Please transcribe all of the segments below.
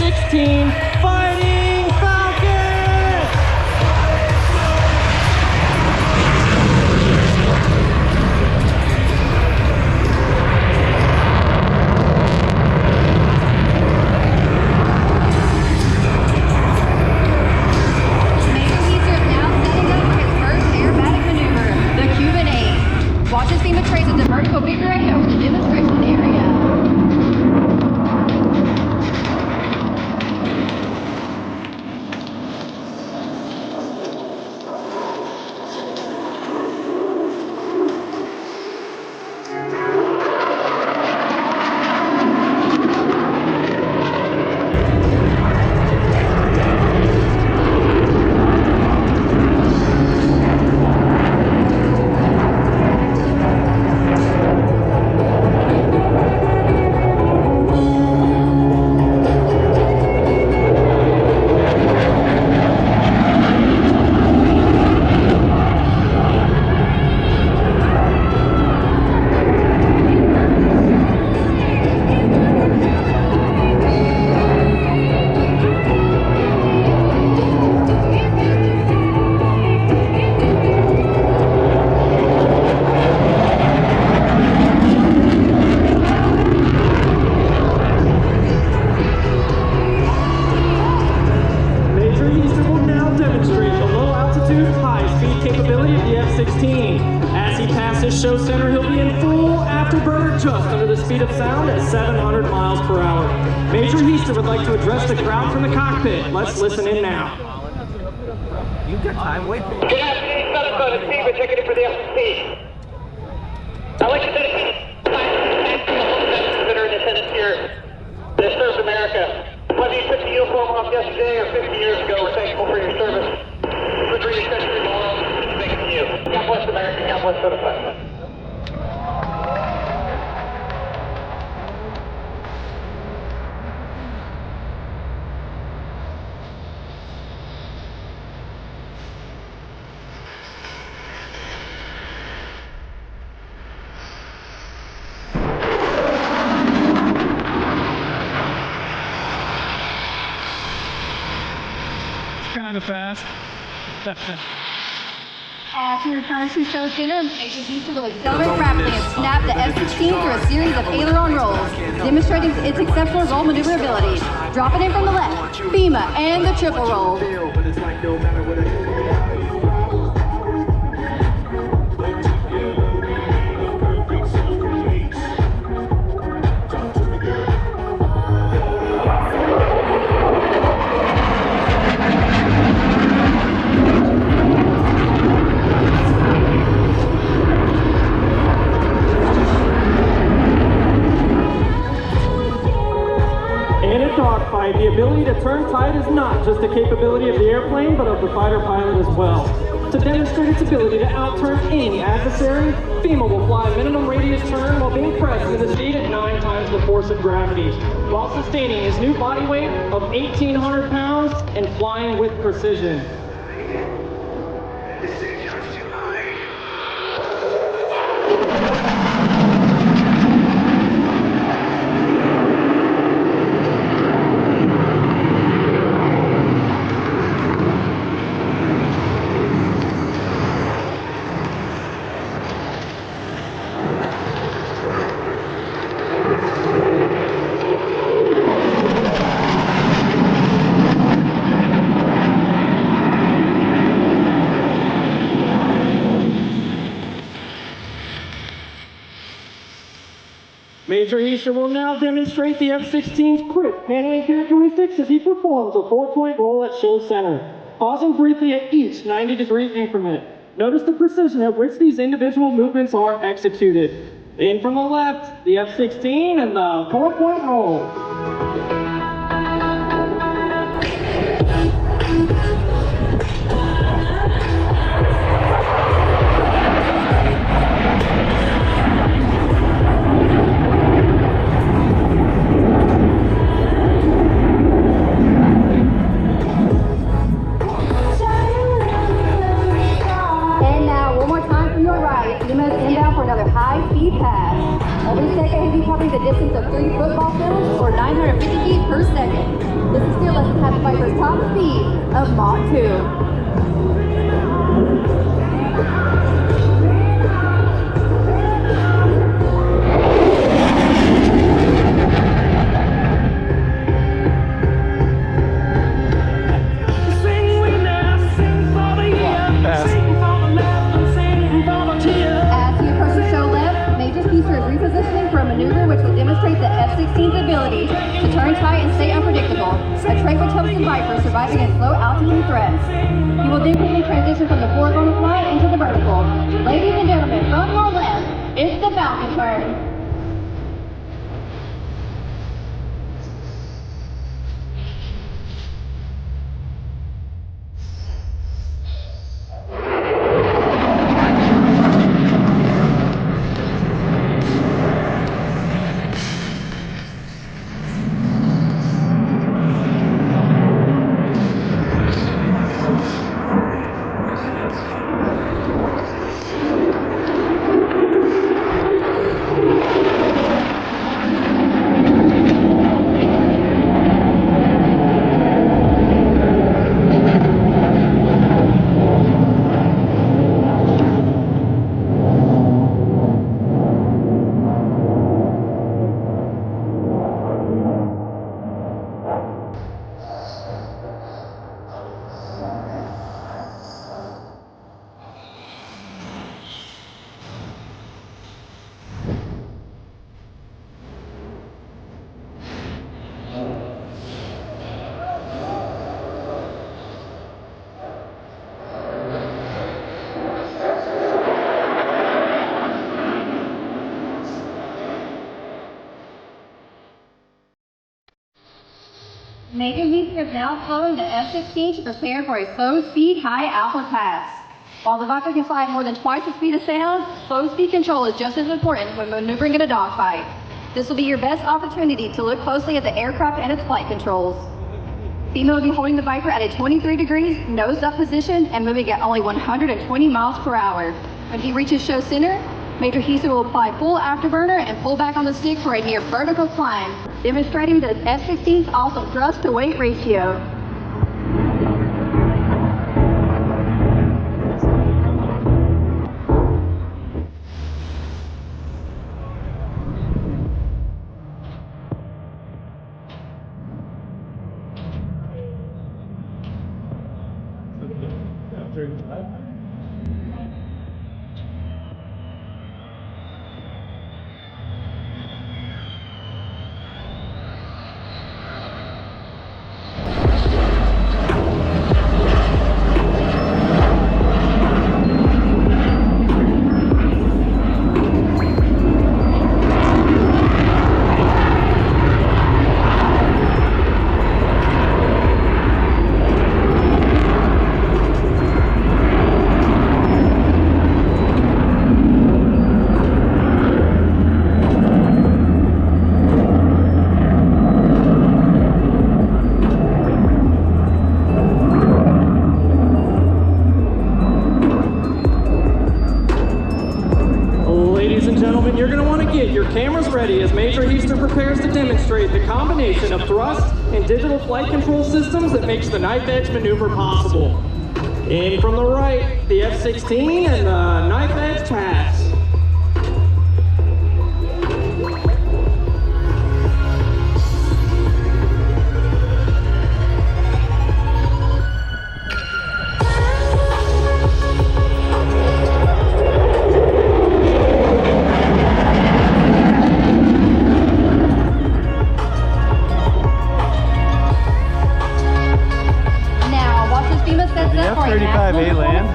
F-16 Fighting Falcon! Watch as FEMA traces the vertical bigger over the demonstration area. Capability of the F-16. As he passes show center, he'll be in full afterburner just under the speed of sound at 700 miles per hour. Major Heister would like to address the crowd from the cockpit. Let's listen in now. You've got time, wait. Good afternoon, Sunnfun. It's Steve. We're checking in for the F-16. I'd like to dedicate thanks to the home veterans that are in attendance here that served America. Whether you took the uniform off yesterday or 50 years ago, we're thankful for your service. For 3 centuries more. God bless America, God bless Sunnfun. It's kind of fast. After your country show center, Major Heister will accelerate rapidly and snap the F-16 through a series of aileron rolls, demonstrating its exceptional roll maneuverability. Dropping in from the left, FEMA and the triple roll. The ability to turn tide is not just a capability of the airplane, but of the fighter pilot as well. To demonstrate its ability to outturn any adversary, FEMA will fly a minimum radius turn while being pressed with a speed at 9 times the force of gravity, while sustaining his new body weight of 1,800 pounds and flying with precision. Major Heister will now demonstrate the F-16's quick handling characteristics as he performs a 4-point roll at show center, pausing briefly at each 90-degree increment. Notice the precision at which these individual movements are executed. In from the left, the F-16 and the 4-point roll. High-speed pass. Every second he'll be covering the distance of 3 football fields or 950 feet per per second. This is still less than half the Viper's top speed of Mach 2. Repositioning for a maneuver which will demonstrate the F-16's ability to turn tight and stay unpredictable. A trait which helps the Viper survive against low altitude threats. He will then quickly transition from the horizontal flight into the vertical. Ladies and gentlemen, from your left, it's the Falcon turn. Major Houston is now following the F-16 to prepare for a slow-speed, high-alpha pass. While the Viper can fly at more than twice the speed of sound, slow-speed control is just as important when maneuvering in a dogfight. This will be your best opportunity to look closely at the aircraft and its flight controls. Female will be holding the Viper at a 23 degrees, nose-up position and moving at only 120 miles per hour. When he reaches show center, Major Houston will apply full afterburner and pull back on the stick for a near vertical climb, demonstrating the F-16's awesome thrust-to-weight ratio. Cameras ready as Major Houston prepares to demonstrate the combination of thrust and digital flight control systems that makes the knife edge maneuver possible. In from the right, the F-16 and the knife edge pass.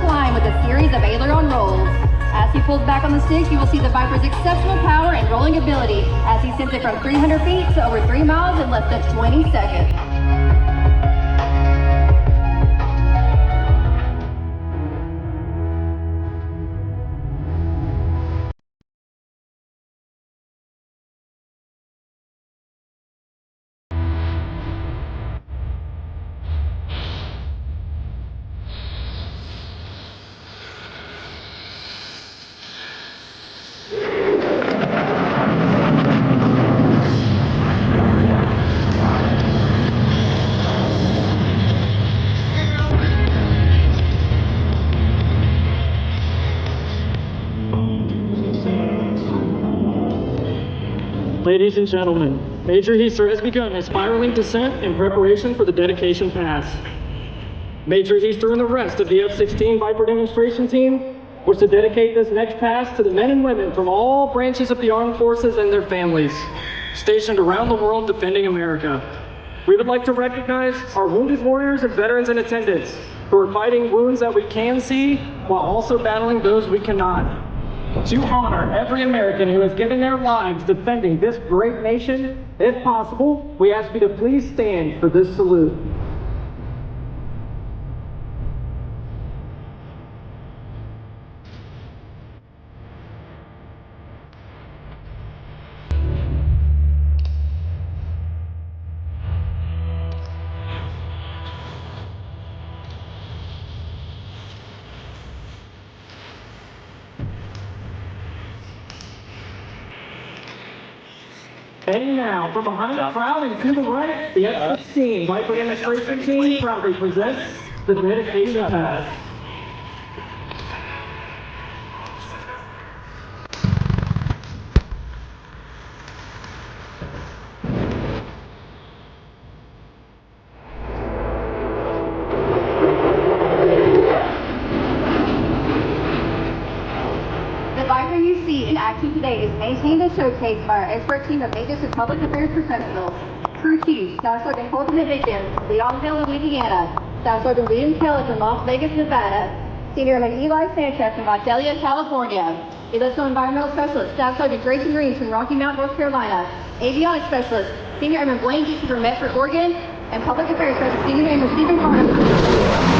Climb with a series of aileron rolls. As he pulls back on the sticks, you will see the Viper's exceptional power and rolling ability as he sends it from 300 feet to over 3 miles in less than 20 seconds. Ladies and gentlemen, Major Heister has begun his spiraling descent in preparation for the dedication pass. Major Heister and the rest of the F-16 Viper demonstration team wish to dedicate this next pass to the men and women from all branches of the armed forces and their families, stationed around the world defending America. We would like to recognize our wounded warriors and veterans in attendance who are fighting wounds that we can see while also battling those we cannot. To honor every American who has given their lives defending this great nation, if possible, we ask you to please stand for this salute. And now, from behind the crowd and to the right, the F-16 Viper demonstration team proudly presents the dedication pass. The Viper you see in action today is maintained and showcased by our expert team of Aegis and Public Affairs professionals. Crew Chief, Staff Sergeant Colton Division, Leonville, Louisiana. Staff Sergeant William Kelly from Las Vegas, Nevada. Senior Airman Eli Sanchez from Visalia, California. Electrical Environmental Specialist, Staff Sergeant Grayson Reeves from Rocky Mount, North Carolina. Avionics Specialist, Senior Airman Blaine Gibson from Medford, Oregon. And Public Affairs Specialist, Senior Airman Stephen Carter.